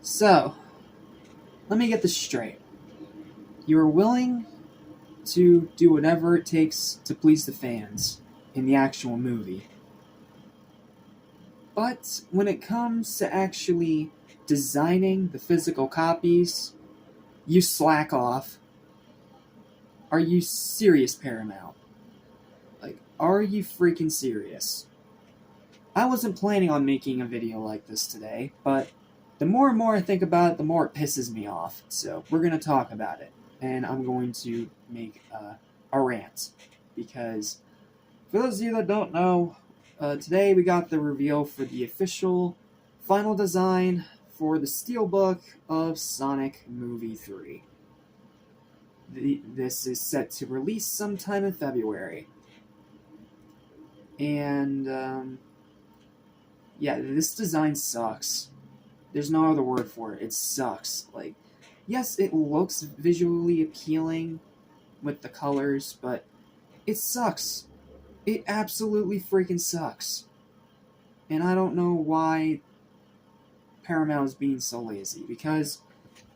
So, let me get this straight. You're willing to do whatever it takes to please the fans in the actual movie. But when it comes to actually designing the physical copies, you slack off. Are you serious, Paramount? Like, are you freaking serious? I wasn't planning on making a video like this today, but the more and more I think about it, the more it pisses me off. So we're going to talk about it, and I'm going to make a rant. Because for those of you that don't know, today we got the reveal for the official final design for the Steelbook of Sonic Movie 3. This is set to release sometime in February. And, yeah, this design sucks. There's no other word for it. It sucks. Like, yes, it looks visually appealing with the colors, but it sucks. It absolutely freaking sucks. And I don't know why Paramount is being so lazy, because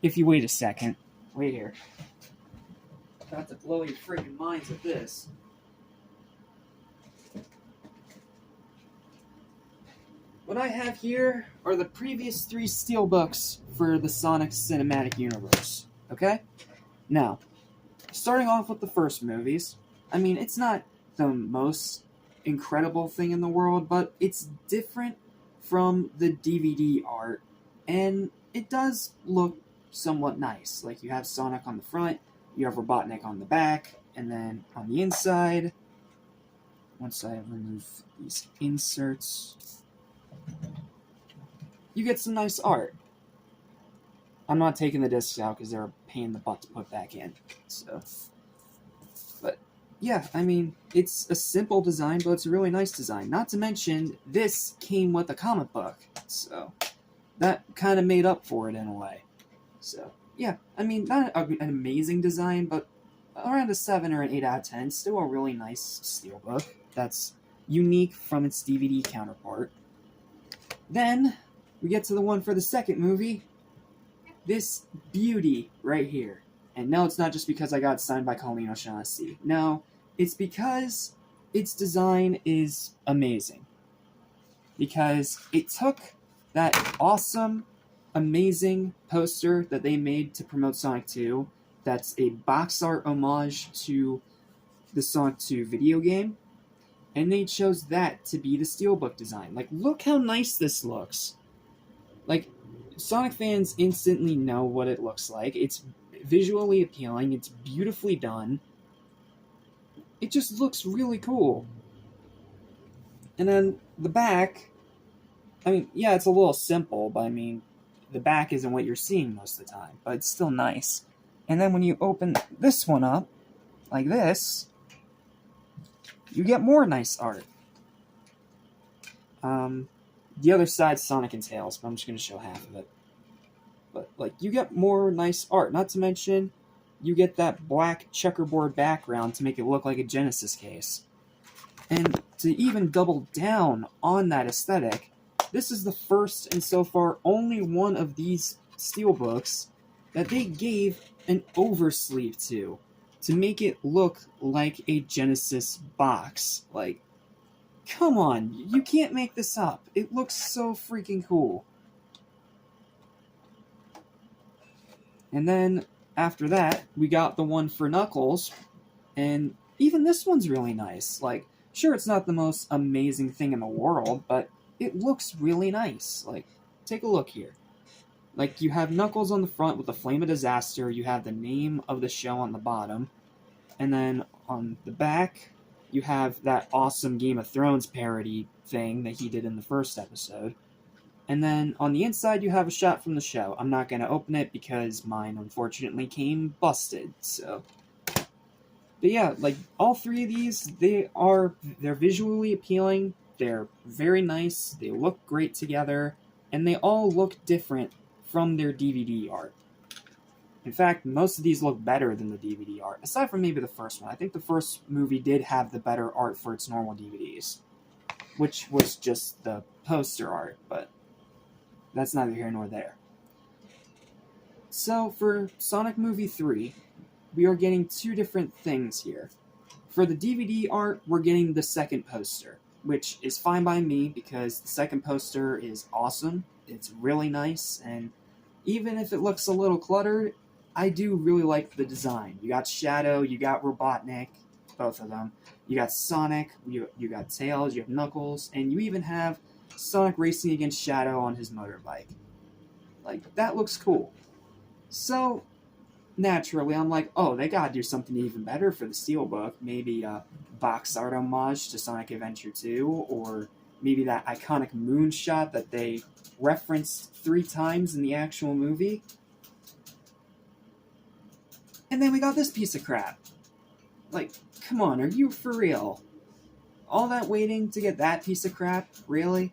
if you wait a second, wait here. About to blow your freaking minds with this. What I have here are the previous 3 Steelbooks for the Sonic Cinematic Universe, okay? Now, starting off with the first movies, I mean, it's not the most incredible thing in the world, but it's different from the DVD art, and it does look somewhat nice. Like, you have Sonic on the front, you have Robotnik on the back, and then on the inside, once I remove these inserts, you get some nice art. I'm not taking the discs out because they're a pain in the butt to put back in. So, but yeah, I mean, it's a simple design, but it's a really nice design. Not to mention, this came with a comic book, so that kind of made up for it in a way. So, yeah, I mean, not an amazing design, but around a 7 or an 8 out of 10. Still a really nice Steelbook that's unique from its DVD counterpart. Then, we get to the one for the second movie. This beauty right here. And no, it's not just because I got it signed by Colleen O'Shaughnessy. No, it's because its design is amazing. Because it took that awesome, amazing poster that they made to promote Sonic 2, that's a box art homage to the Sonic 2 video game, and they chose that to be the Steelbook design. Like, look how nice this looks. Like, Sonic fans instantly know what it looks like. It's visually appealing. It's beautifully done. It just looks really cool. And then the back, I mean, yeah, it's a little simple, but I mean, the back isn't what you're seeing most of the time, but it's still nice. And then when you open this one up, like this, you get more nice art. The other side's Sonic and Tails, but I'm just going to show half of it. But, like, you get more nice art. Not to mention, you get that black checkerboard background to make it look like a Genesis case. And to even double down on that aesthetic, this is the first and so far only one of these Steelbooks that they gave an oversleeve to make it look like a Genesis box. Like, come on, you can't make this up. It looks so freaking cool. And then, after that, we got the one for Knuckles, and even this one's really nice. Like, sure, it's not the most amazing thing in the world, but it looks really nice. Like, take a look here. Like, you have Knuckles on the front with the Flame of Disaster, you have the name of the show on the bottom, and then on the back, you have that awesome Game of Thrones parody thing that he did in the first episode. And then on the inside, you have a shot from the show. I'm not going to open it because mine, unfortunately, came busted, so. But yeah, like, all 3 of these, they're visually appealing, they're very nice, they look great together, and they all look different from their DVD art. In fact, most of these look better than the DVD art, aside from maybe the first one. I think the first movie did have the better art for its normal DVDs, which was just the poster art, but that's neither here nor there. So, for Sonic Movie 3, we are getting two different things here. For the DVD art, we're getting the second poster, which is fine by me because the second poster is awesome. It's really nice, and even if it looks a little cluttered, I do really like the design. You got Shadow, you got Robotnik, both of them. You got Sonic, you got Tails, you have Knuckles, and you even have Sonic racing against Shadow on his motorbike. Like, that looks cool. So, naturally, I'm like, oh, they gotta do something even better for the Steelbook. Maybe a box art homage to Sonic Adventure 2, or maybe that iconic moonshot that they referenced 3 times in the actual movie. And then we got this piece of crap. Like, come on, are you for real? All that waiting to get that piece of crap? Really?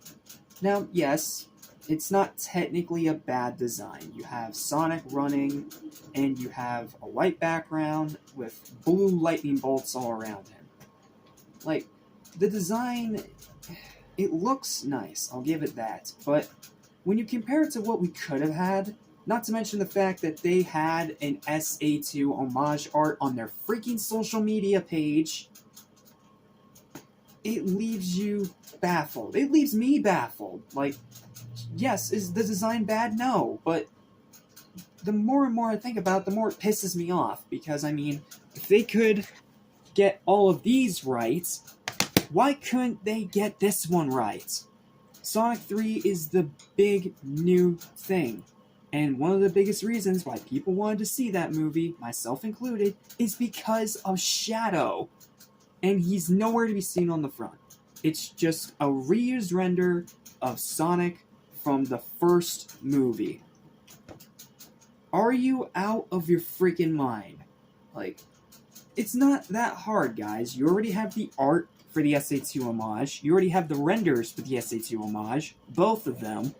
Now, yes, it's not technically a bad design. You have Sonic running, and you have a white background with blue lightning bolts all around him. Like, the design, it looks nice, I'll give it that. But when you compare it to what we could have had, not to mention the fact that they had an SA2 homage art on their freaking social media page, it leaves you baffled. It leaves me baffled. Like, yes, is the design bad? No, but the more and more I think about it, the more it pisses me off. Because, I mean, if they could get all of these right, why couldn't they get this one right? Sonic 3 is the big new thing. And one of the biggest reasons why people wanted to see that movie, myself included, is because of Shadow. And he's nowhere to be seen on the front. It's just a reused render of Sonic from the first movie. Are you out of your freaking mind? Like, it's not that hard, guys. You already have the art for the SA2 homage. You already have the renders for the SA2 homage, both of them.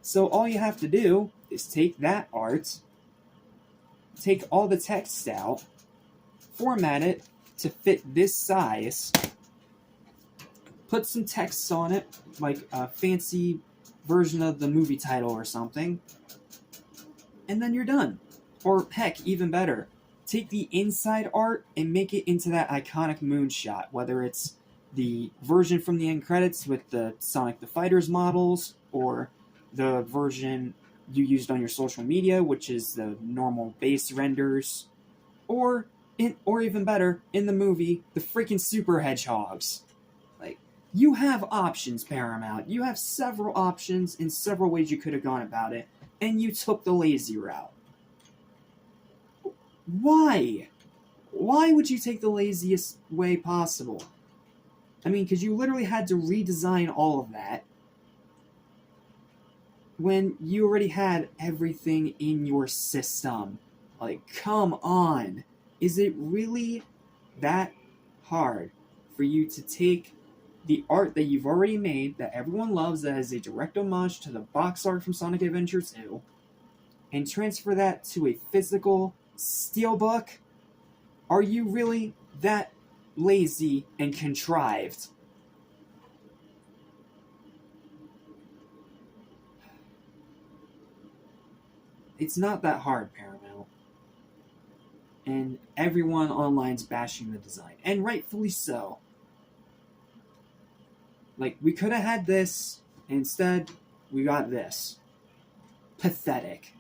So all you have to do is take that art, take all the text out, format it to fit this size, put some text on it, like a fancy version of the movie title or something, and then you're done. Or heck, even better, take the inside art and make it into that iconic moonshot, whether it's the version from the end credits with the Sonic the Fighters models, or the version you used on your social media, which is the normal base renders, or even better, in the movie, the freaking Super Hedgehogs. Like, you have options, Paramount. You have several options in several ways you could have gone about it, and you took the lazy route. Why? Why would you take the laziest way possible? I mean, because you literally had to redesign all of that when you already had everything in your system. Like, come on. Is it really that hard for you to take the art that you've already made, that everyone loves, that is a direct homage to the box art from Sonic Adventure 2, and transfer that to a physical Steelbook? Are you really that lazy and contrived? It's not that hard, Paramount. And everyone online's bashing the design. And rightfully so. Like, we could have had this, and instead, we got this. Pathetic.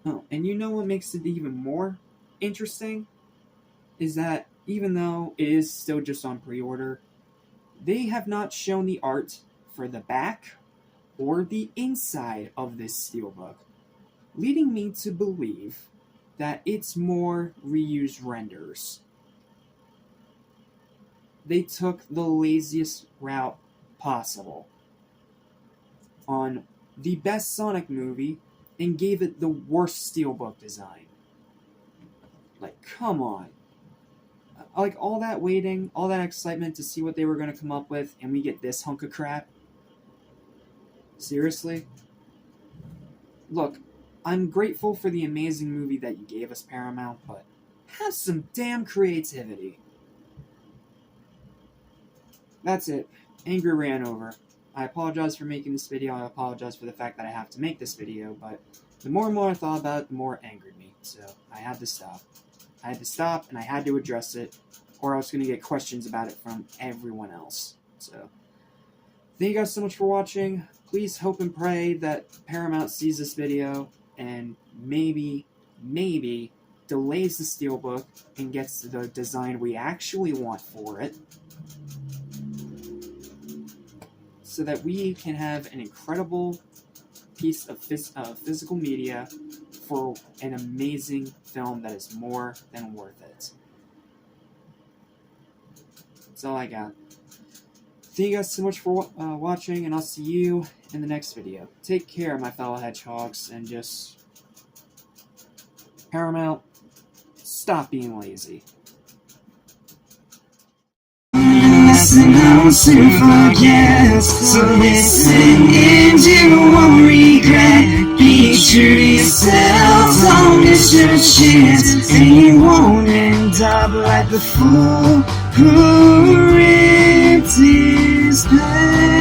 Oh, and you know what makes it even more interesting? Is that even though it is still just on pre-order, they have not shown the art for the back or the inside of this Steelbook, leading me to believe that it's more reused renders. They took the laziest route possible on the best Sonic movie and gave it the worst Steelbook design. Like, come on. Like, all that waiting, all that excitement to see what they were going to come up with, and we get this hunk of crap? Seriously? Look, I'm grateful for the amazing movie that you gave us, Paramount, but have some damn creativity. That's it. Angry ran over. I apologize for making this video. I apologize for the fact that I have to make this video, but the more and more I thought about it, the more it angered me. So I had to stop. I had to stop, and I had to address it, or I was going to get questions about it from everyone else. So thank you guys so much for watching. Please hope and pray that Paramount sees this video and maybe delays the Steelbook and gets the design we actually want for it, so that we can have an incredible piece of physical media for an amazing film that is more than worth it. That's all I got. Thank you guys so much for watching, and I'll see you in the next video. Take care, my fellow hedgehogs, and just... Paramount, stop being lazy. Listen, I'll soon forget. So listen and you won't regret. Be true to yourself, don't miss your chance, and you won't end up like the fool who ripped his pants.